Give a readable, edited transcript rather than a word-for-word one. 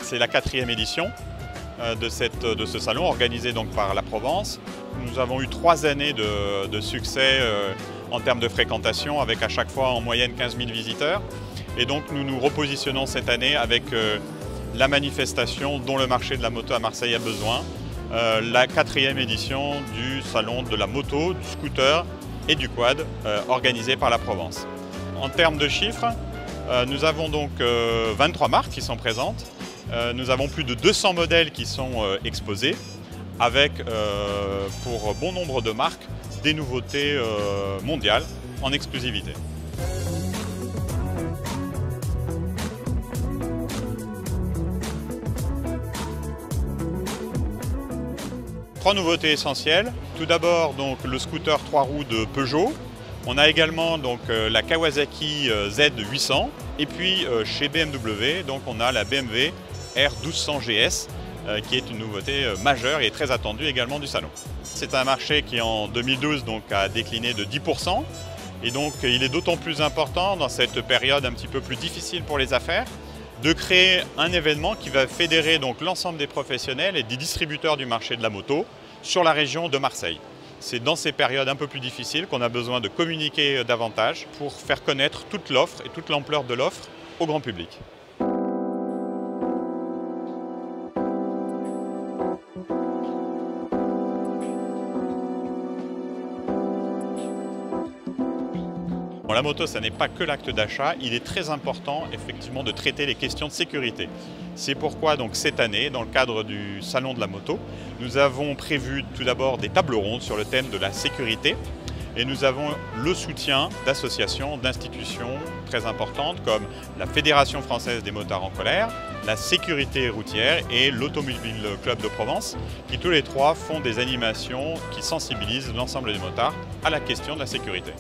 C'est la 4e édition de ce salon organisé donc par la Provence. Nous avons eu 3 années de succès en termes de fréquentation avec à chaque fois en moyenne 15 000 visiteurs. Et donc nous nous repositionnons cette année avec la manifestation dont le marché de la moto à Marseille a besoin, la 4e édition du salon de la moto, du scooter et du quad organisé par la Provence. En termes de chiffres, nous avons donc 23 marques qui sont présentes. Nous avons plus de 200 modèles qui sont exposés avec, pour bon nombre de marques, des nouveautés mondiales en exclusivité. Trois nouveautés essentielles. Tout d'abord donc le scooter 3 roues de Peugeot. On a également donc la Kawasaki Z800 et puis chez BMW donc on a la BMW R1200 GS qui est une nouveauté majeure et très attendue également du salon. C'est un marché qui en 2012 donc a décliné de 10% et donc il est d'autant plus important dans cette période un petit peu plus difficile pour les affaires de créer un événement qui va fédérer donc l'ensemble des professionnels et des distributeurs du marché de la moto sur la région de Marseille. C'est dans ces périodes un peu plus difficiles qu'on a besoin de communiquer davantage pour faire connaître toute l'offre et toute l'ampleur de l'offre au grand public. La moto, ça n'est pas que l'acte d'achat, il est très important effectivement de traiter les questions de sécurité. C'est pourquoi donc cette année, dans le cadre du Salon de la moto, nous avons prévu tout d'abord des tables rondes sur le thème de la sécurité et nous avons le soutien d'associations, d'institutions très importantes comme la Fédération française des motards en colère, la sécurité routière et l'Automobile Club de Provence qui tous les trois font des animations qui sensibilisent l'ensemble des motards à la question de la sécurité.